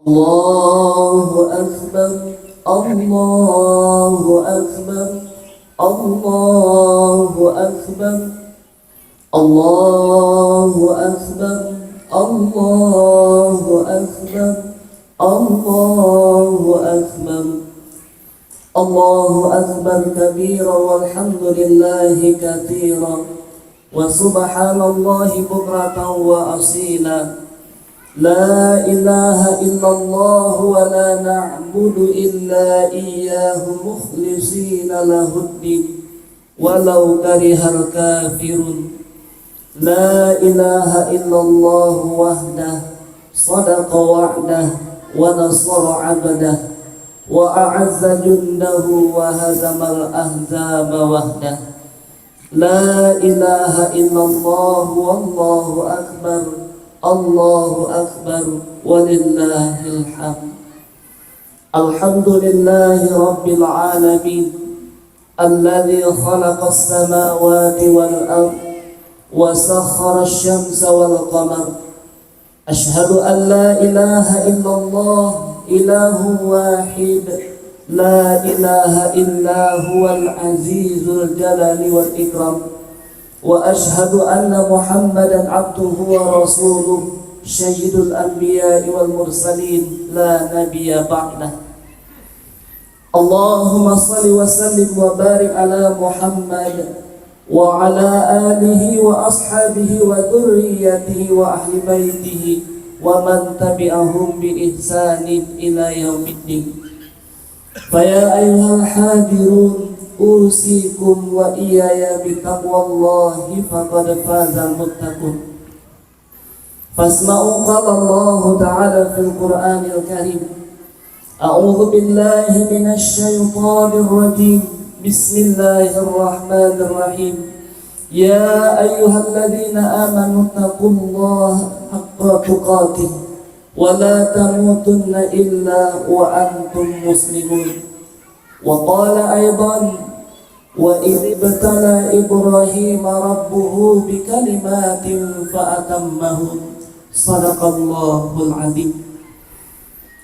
الله أكبر الله أكبر الله أكبر الله أكبر الله أكبر الله أكبر الله أكبر كبيرا والحمد لله كثيرا وسبحان الله بكرة وأصيلا لا إله إلا الله ولا نعبد إلا إياه مخلصين له الدين ولو كره الكافرون لا إله إلا الله وحده صدق وعده ونصر عبده وأعز جنده وهزم الأحزاب وحده لا إله إلا الله والله أكبر الله أكبر ولله الحمد الحمد لله رب العالمين الذي خلق السماوات والأرض وسخر الشمس والقمر أشهد أن لا إله إلا الله إله واحد لا إله إلا هو العزيز الجلال والإكرام وأشهد أن محمدا عبده ورسوله سيد الأنبياء والمرسلين لا نبي بعده اللهم صل وسلم وبارك على محمد وعلى آله وأصحابه وذريته وأهل بيته ومن تبعهم بإحسان إلى يوم الدين فيا أيها الحاضرون أوصيكم وإياي بتقوى الله فقد فاز المتقون فاسمعوا قال الله تعالى في القرآن الكريم أعوذ بالله من الشيطان الرجيم بسم الله الرحمن الرحيم يا أيها الذين آمنوا اتقوا الله حق تقاته ولا تموتن إلا وأنتم مسلمون وقال أيضا وإذ ابتلى إبراهيم ربه بكلمات فأتمهن صدق الله العظيم.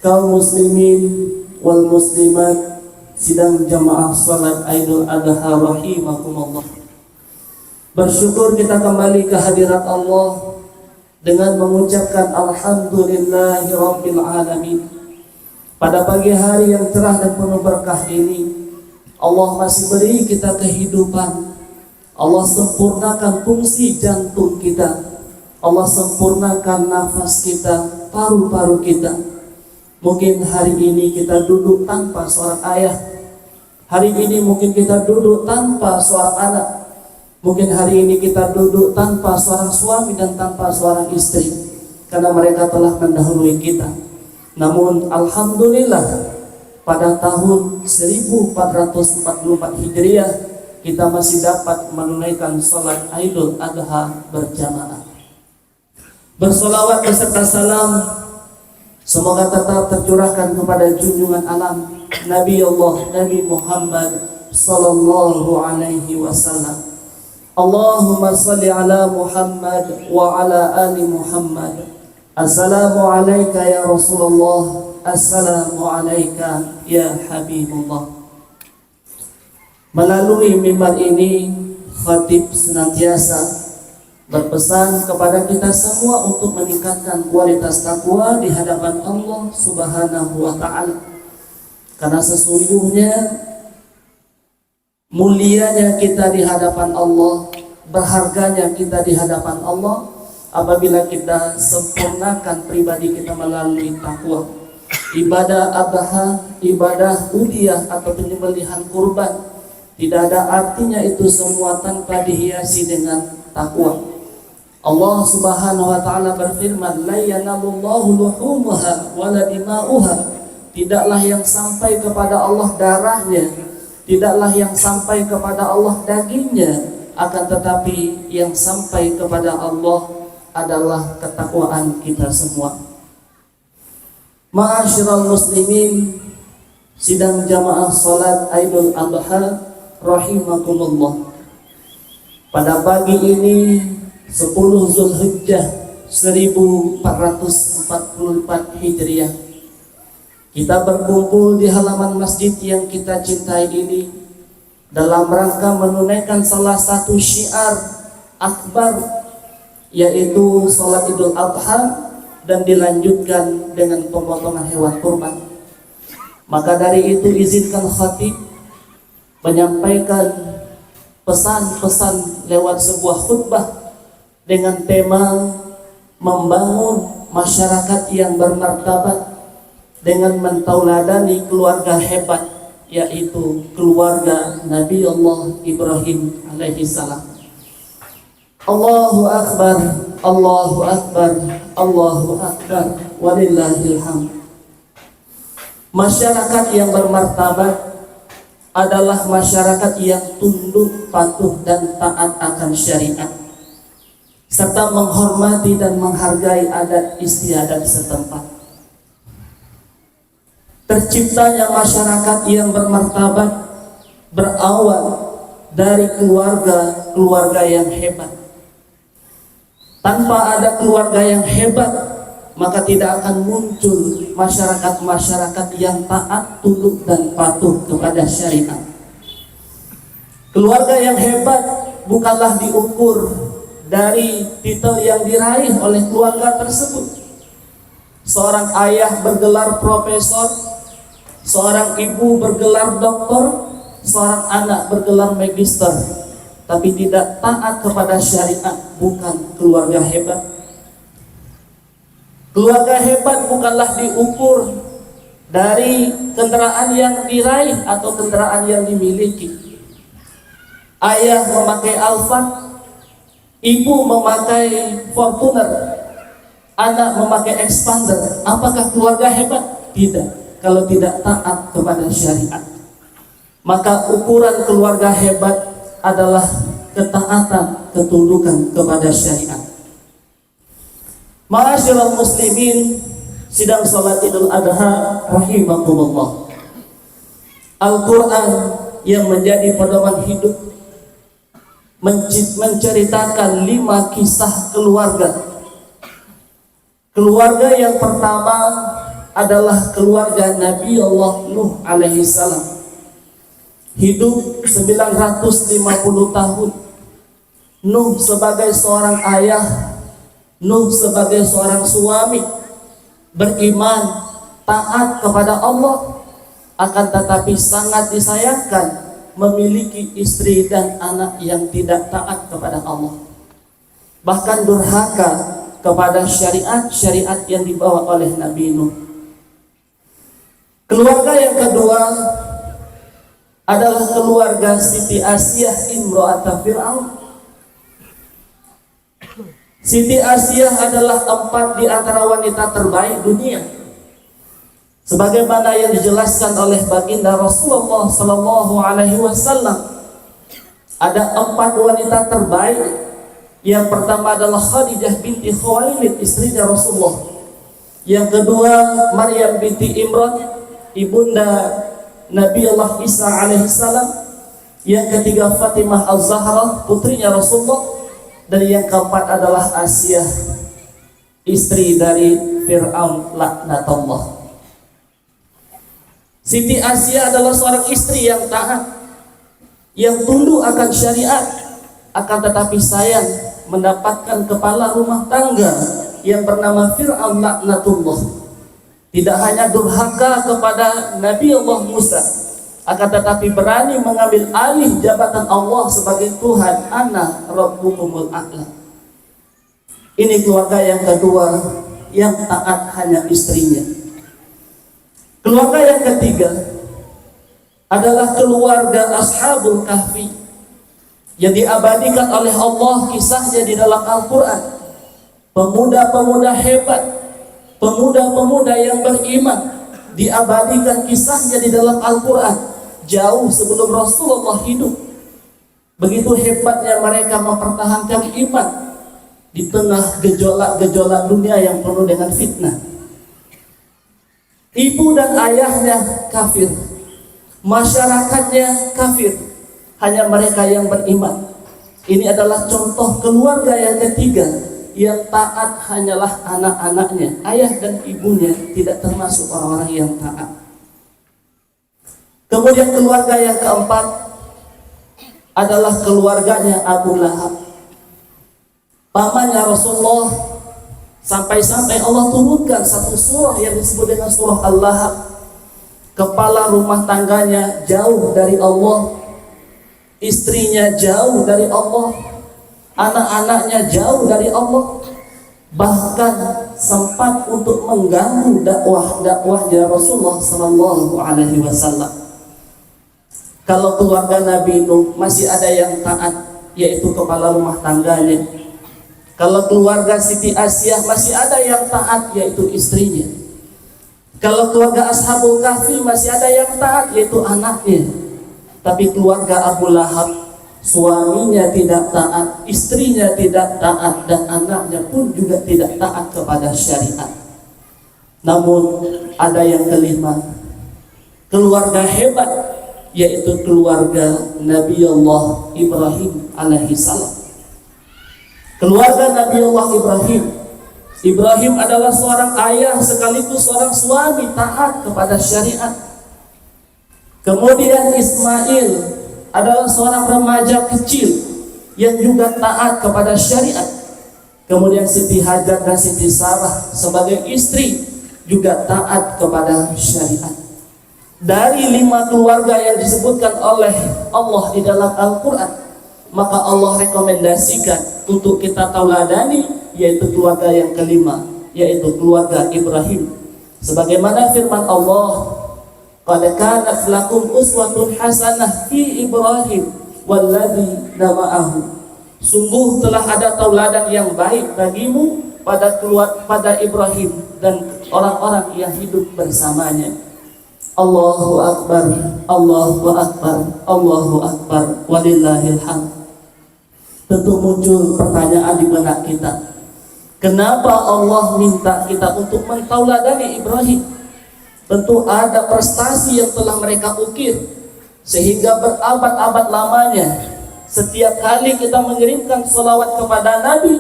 Kaum muslimin wal muslimat sidang jamaah salat Idul Adha rahimakumullah. Bersyukur kita kembali ke hadirat Allah dengan mengucapkan alhamdulillahi rabbil alamin. Pada pagi hari yang cerah dan penuh berkah ini, Allah masih beri kita kehidupan. Allah sempurnakan fungsi jantung kita. Allah sempurnakan nafas kita, paru-paru kita. Mungkin hari ini kita duduk tanpa seorang ayah. Hari ini mungkin kita duduk tanpa seorang anak. Mungkin hari ini kita duduk tanpa seorang suami dan tanpa seorang istri, karena mereka telah mendahului kita. Namun alhamdulillah pada tahun 1444 Hijriah kita masih dapat menunaikan salat Idul Adha berjamaah. Bersolawat beserta salam semoga tetap tercurahkan kepada junjungan alam Nabi Allah Nabi Muhammad sallallahu alaihi wasallam. Allahumma salli ala Muhammad wa ala ali Muhammad. Assalamu alayka ya Rasulullah. Assalamu alayka ya Habibullah. Melalui mimbar ini, khatib senantiasa berpesan kepada kita semua untuk meningkatkan kualitas takwa di hadapan Allah Subhanahu wa ta'ala. Karena sesungguhnya mulianya kita di hadapan Allah, berharganya kita di hadapan Allah apabila kita sempurnakan pribadi kita melalui takwa. Ibadah adha, ibadah udhiyah atau penyembelihan kurban, tidak ada artinya itu semua tanpa dihiasi dengan takwa. Allah Subhanahu wa ta'ala berfirman, la yanalullahu luhumuha wala dima'uha. Tidaklah yang sampai kepada Allah darahnya, tidaklah yang sampai kepada Allah dagingnya, akan tetapi yang sampai kepada Allah adalah ketakwaan kita semua. Ma'asyiral muslimin, sidang jamaah salat Idul Adha rahimakumullah. Pada pagi ini 10 Zulhijjah 1444 Hijriah, Kita berkumpul di halaman masjid yang kita cintai ini dalam rangka menunaikan salah satu syiar akbar, yaitu sholat Idul Adha, dan dilanjutkan dengan pemotongan hewan kurban. Maka dari itu izinkan khatib menyampaikan pesan-pesan lewat sebuah khutbah dengan tema membangun masyarakat yang bermartabat dengan mentauladani keluarga hebat, yaitu keluarga Nabi Allah Ibrahim alaihi salam. Allahu Akbar, Allahu Akbar, Allahu Akbar, walillahil hamd. Masyarakat yang bermartabat adalah masyarakat yang tunduk, patuh, dan taat akan syariat, serta menghormati dan menghargai adat istiadat setempat. Terciptanya masyarakat yang bermartabat berawal dari keluarga yang hebat. Tanpa ada keluarga yang hebat, maka tidak akan muncul masyarakat-masyarakat yang taat, tunduk, dan patuh kepada syariat. Keluarga yang hebat bukanlah diukur dari titel yang diraih oleh keluarga tersebut. Seorang ayah bergelar profesor, seorang ibu bergelar doktor, seorang anak bergelar magister, tapi tidak taat kepada syariat, bukan keluarga hebat. Keluarga hebat bukanlah diukur dari kendaraan yang diraih atau kendaraan yang dimiliki. Ayah memakai Alphard, ibu memakai Fortuner, anak memakai Expander. Apakah keluarga hebat? Tidak, kalau tidak taat kepada syariat. Maka ukuran keluarga hebat adalah ketaatan, ketundukan kepada syariat. Ma'asyiral muslimin, sidang salat Idul Adha rahimakumullah. Al-Quran yang menjadi pedoman hidup menceritakan 5 kisah keluarga. Keluarga yang pertama adalah keluarga Nabi Allah Nuh alaihi salam. Hidup 950 tahun. Nuh sebagai seorang ayah, Nuh sebagai seorang suami, beriman, taat kepada Allah, akan tetapi sangat disayangkan memiliki istri dan anak yang tidak taat kepada Allah, bahkan durhaka kepada syariat yang dibawa oleh Nabi Nuh. Keluarga yang kedua adalah keluarga Siti Asiyah imra'ata Fir'aun. Siti Asiyah adalah 4 di antara wanita terbaik dunia, sebagaimana yang dijelaskan oleh baginda Rasulullah sallallahu alaihi wasallam. Ada 4 wanita terbaik. Yang pertama adalah Khadijah binti Khuwailid, istrinya Rasulullah. Yang kedua Maryam binti Imran, ibunda Nabi Allah Isa alaihi salam. Yang ketiga Fatimah al-Zahra, putrinya Rasulullah. Dan yang keempat adalah Asiyah, istri dari Fir'aun laknatullah. Siti Asiyah adalah seorang istri yang taat, yang tunduk akan syariat, akan tetapi sayang mendapatkan kepala rumah tangga yang bernama Fir'aun laknatullah. Tidak hanya durhaka kepada Nabi Allah Musa, akan tetapi berani mengambil alih jabatan Allah sebagai Tuhan. Ana Rabbukumul A'la. Ini keluarga yang kedua yang taat hanya istrinya. Keluarga yang ketiga adalah keluarga Ashabul Kahfi yang diabadikan oleh Allah kisahnya di dalam Al-Quran. Pemuda-pemuda hebat, pemuda-pemuda yang beriman, diabadikan kisahnya di dalam Al-Quran jauh sebelum Rasulullah hidup. Begitu hebatnya mereka mempertahankan iman di tengah gejolak-gejolak dunia yang penuh dengan fitnah. Ibu dan ayahnya kafir, masyarakatnya kafir, hanya mereka yang beriman. Ini adalah contoh keluarga yang ketiga yang taat hanyalah anak-anaknya. Ayah dan ibunya tidak termasuk orang-orang yang taat. Kemudian keluarga yang keempat adalah keluarganya Abu Lahab, pamannya Rasulullah. Sampai-sampai Allah turunkan satu surah yang disebut dengan surah Al-Lahab. Kepala rumah tangganya jauh dari Allah, istrinya jauh dari Allah, anak-anaknya jauh dari Allah, bahkan sempat untuk mengganggu dakwahnya Rasulullah Sallallahu Alaihi Wasallam. Kalau keluarga Nabi itu masih ada yang taat, yaitu kepala rumah tangganya. Kalau keluarga Siti Asyah masih ada yang taat, yaitu istrinya. Kalau keluarga Ashabul Kahfi masih ada yang taat, yaitu anaknya. Tapi keluarga Abu Lahab, suaminya tidak taat, istrinya tidak taat, dan anaknya pun juga tidak taat kepada syariat. Namun ada yang kelima, keluarga hebat, yaitu keluarga Nabi Allah Ibrahim alaihi salam. Keluarga Nabi Allah Ibrahim adalah seorang ayah sekaligus seorang suami taat kepada syariat. Kemudian Ismail adalah seorang remaja kecil yang juga taat kepada syariat. Kemudian Siti Hajar dan Siti Sarah sebagai istri juga taat kepada syariat. Dari 5 keluarga yang disebutkan oleh Allah di dalam Al-Quran, maka Allah rekomendasikan untuk kita tauladani, yaitu keluarga yang kelima, yaitu keluarga Ibrahim. Sebagaimana firman Allah, qad kanat lakum uswatun hasanah fi Ibrahim walladzi ma'ahu. Sungguh telah ada tauladan yang baik bagimu pada Ibrahim dan orang-orang yang hidup bersamanya. Allahu Akbar, Allahu Akbar, Allahu Akbar, walillahil hamd. Tentu muncul pertanyaan di benak kita, kenapa Allah minta kita untuk mentauladani Ibrahim? Tentu ada prestasi yang telah mereka ukir, sehingga berabad-abad lamanya setiap kali kita mengirimkan sholawat kepada Nabi,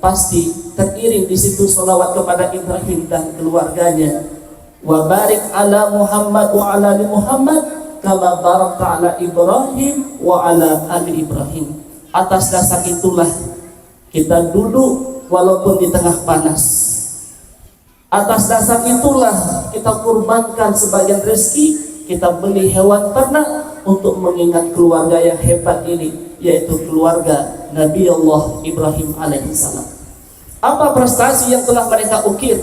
pasti teriring di situ sholawat kepada Ibrahim dan keluarganya. Wa barik ala Muhammad wa ala ali Muhammad kama barakta ala Ibrahim wa ala ali Ibrahim. Atas dasar itulah kita duduk walaupun di tengah panas. Atas dasar itulah kita kurbankan sebagian rezeki, kita beli hewan ternak untuk mengingat keluarga yang hebat ini, yaitu keluarga Nabi Allah Ibrahim alaihissalam. Apa prestasi yang telah mereka ukir?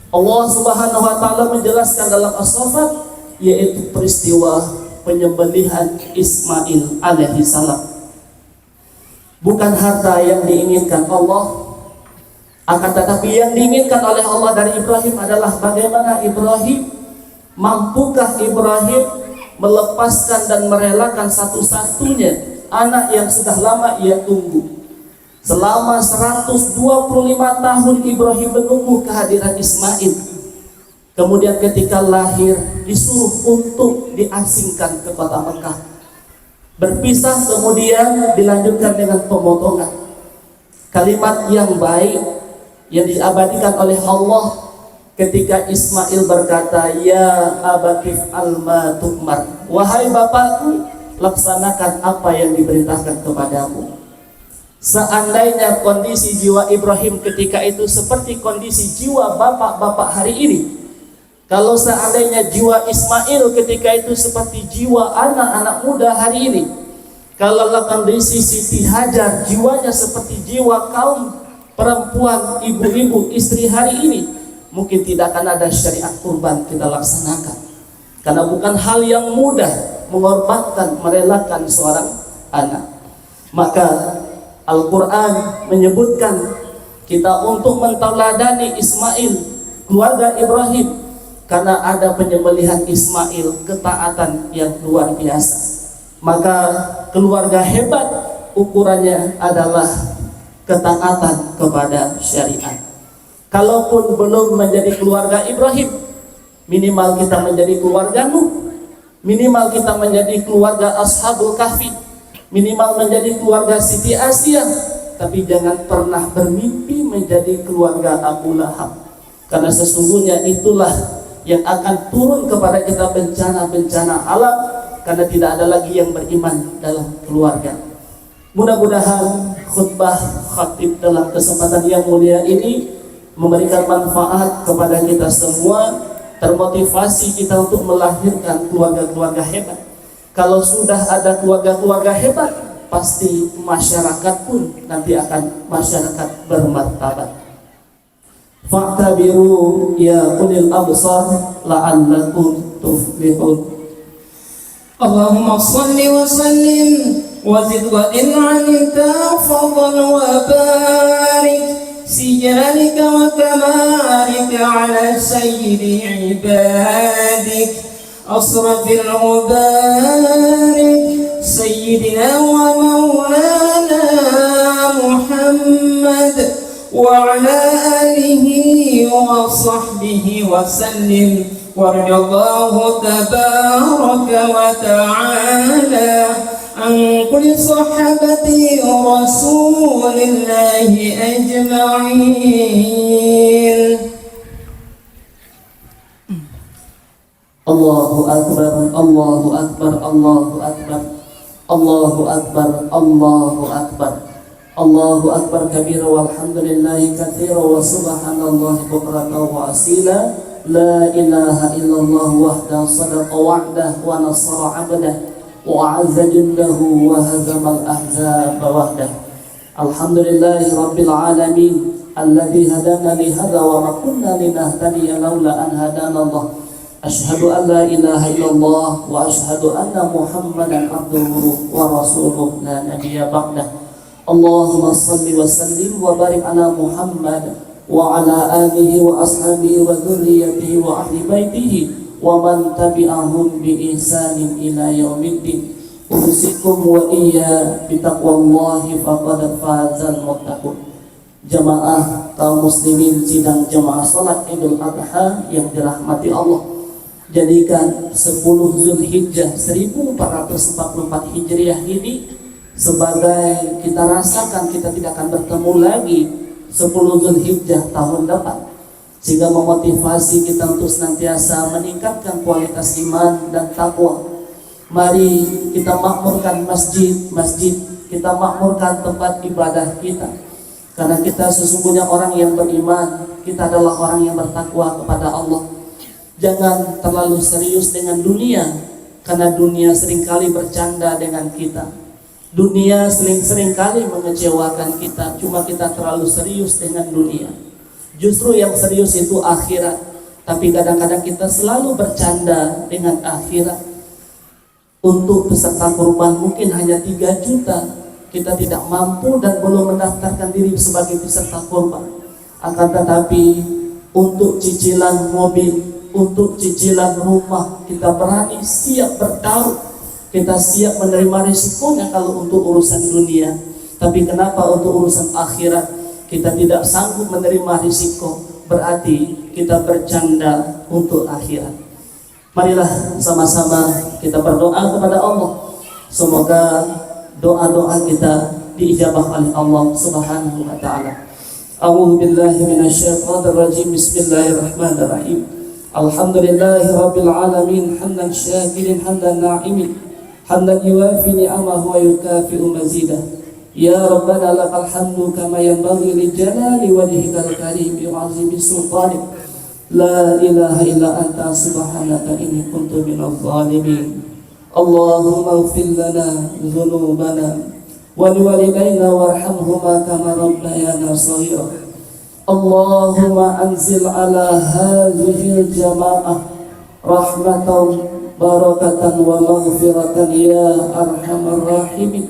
Allah Subhanahu wa taala menjelaskan dalam As-Saffat, yaitu peristiwa penyembelihan Ismail alaihissalam. Bukan harta yang diinginkan Allah, akan tetapi yang diinginkan oleh Allah dari Ibrahim adalah bagaimana Ibrahim, mampukah Ibrahim melepaskan dan merelakan satu-satunya anak yang sudah lama ia tunggu. Selama 125 tahun Ibrahim menunggu kehadiran Ismail. Kemudian ketika lahir disuruh untuk diasingkan ke kota Mekah. Berpisah kemudian dilanjutkan dengan pemotongan. Kalimat yang baik yang diabadikan oleh Allah ketika Ismail berkata, ya abatif alma tukmar, wahai bapakku, laksanakan apa yang diperintahkan kepadamu. Seandainya kondisi jiwa Ibrahim ketika itu seperti kondisi jiwa bapak-bapak hari ini, kalau seandainya jiwa Ismail ketika itu seperti jiwa anak-anak muda hari ini, kalau kondisi Siti Hajar jiwanya seperti jiwa kaum perempuan, ibu-ibu, istri hari ini, mungkin tidak akan ada syariat kurban kita laksanakan. Karena bukan hal yang mudah mengorbankan, merelakan seorang anak. Maka Al-Quran menyebutkan kita untuk mentauladani Ismail, keluarga Ibrahim, karena ada penyembelihan Ismail, ketaatan yang luar biasa. Maka keluarga hebat ukurannya adalah ketaatan kepada syariat. Kalaupun belum menjadi keluarga Ibrahim, minimal kita menjadi keluarga Nuh, minimal kita menjadi keluarga Ashabul Kahfi, minimal menjadi keluarga Siti Asyah, tapi jangan pernah bermimpi menjadi keluarga Abu Lahab, karena sesungguhnya itulah yang akan turun kepada kita bencana-bencana alam, karena tidak ada lagi yang beriman dalam keluarga. Mudah-mudahan khutbah khatib dalam kesempatan yang mulia ini memberikan manfaat kepada kita semua, termotivasi kita untuk melahirkan keluarga-keluarga hebat. Kalau sudah ada keluarga-keluarga hebat, pasti masyarakat pun nanti akan masyarakat bermartabat. Fa'tabiru ya ulil absar la'allakum tuflihun. Allahumma salli wa sallim wa zid wa in'amta fadlan wa barik سجلالك وكمالك على سيد عبادك أصرف المبارك سيدنا ومولانا محمد وعلى آله وصحبه وسلم ورضي الله تبارك وتعالى عن كل صحابة رسول الله أجمعين. Allahu Akbar, Allahu Akbar, Allahu Akbar, Allahu Akbar, Allahu Akbar, Allahu Akbar kabira walhamdulillahi katsira wa subhanallahi bukratan wa asila. La ilaha illallah wahdahu sadaqa wa'dah wa nasara 'abdah wa 'azza jundahu wa hazamal ahzaba wahdah. Alhamdulillahi rabbil alamin alladzi hadana li hadza wa ma kunna linahtadiya laula an hadana Allah. Asyhadu an la ilaha illallah wa asyhadu anna Muhammadan abduhu wa rasuluhu la nabiyya ba'dah. Allahumma salli wa sallim wa barik ala Muhammad wa ala alihi wa ashabihi wa dzurriyyatihi wa ahli baitihi wa man tabi'ahum bi ihsanin ila yaumiddin. Usikum wa iyya bi taqwallahi faqad fazal muttaqun. Jamaah kaum muslimin sidang jamaah salat Idul Adha yang dirahmati Allah, jadikan 10 Zulhijjah 1444 Hijriah ini sebagai kita rasakan kita tidak akan bertemu lagi 10 Zulhijjah tahun depan, sehingga memotivasi kita untuk senantiasa meningkatkan kualitas iman dan takwa. Mari kita makmurkan masjid-masjid, kita makmurkan tempat ibadah kita, karena kita sesungguhnya orang yang beriman, kita adalah orang yang bertakwa kepada Allah. Jangan terlalu serius dengan dunia, karena dunia seringkali bercanda dengan kita. Dunia sering kali mengecewakan kita, cuma kita terlalu serius dengan dunia. Justru yang serius itu akhirat, tapi kadang-kadang kita selalu bercanda dengan akhirat. Untuk peserta kurban mungkin hanya 3 juta, kita tidak mampu dan belum mendaftarkan diri sebagai peserta kurban. Akan tetapi untuk cicilan mobil, untuk cicilan rumah, kita berani siap bertaruh. Kita siap menerima risikonya kalau untuk urusan dunia. Tapi kenapa untuk urusan akhirat kita tidak sanggup menerima risiko? Berarti kita bercanda untuk akhirat. Marilah sama-sama kita berdoa kepada Allah. Semoga doa-doa kita diijabah oleh Allah Subhanahu wa taala. A'udzu billahi minasyaitonir rajim. Bismillahirrahmanirrahim. Alhamdulillahirabbil alamin hamdan syakirin hamdan na'imin hamdan yuwafi ni'amahu wa yukafi'u mazidah. Ya Rabbana lakal hamdu kama yanbaghi li jalali wajhikal karim wa 'azimi sultanik. La ilaha illa anta subhanaka inni kuntu minadh dhalimin. Allahumma ighfir lana dhunubana wa liwalidayna warhamhuma kama rabbayana shaghira. Allahumma anzil ala hadhihi al-jama'ah rahmatan barakatan wa maghfiratan ya arhamar rahimin.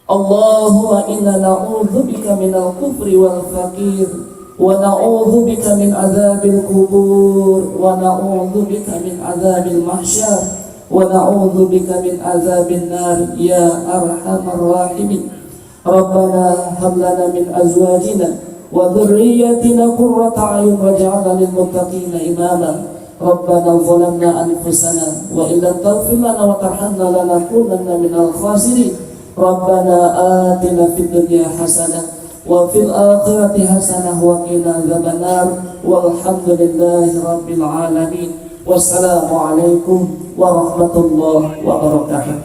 Allahumma inna na'udzubika minal kufri wal faqir wa na'udzubika min adzabil qubur wa na'udzubika min adzabil mahsyar wa na'udzubika min adzabin nar ya arhamar rahimin. Rabbana hab lana min azwajina wa dhurriyyatina qurrata a'yun waj'alna lil muttaqina imama. Rabbana zalamna anfusana wa illam taghfir lana wa tarhamna lanakunanna minal khasirin. Rabbana atina fid dunya hasanah wa fil akhirati hasanah wa qina adzabannar. Walhamdulillahi rabbil alamin. Wassalamualaikum warahmatullahi wabarakatuh.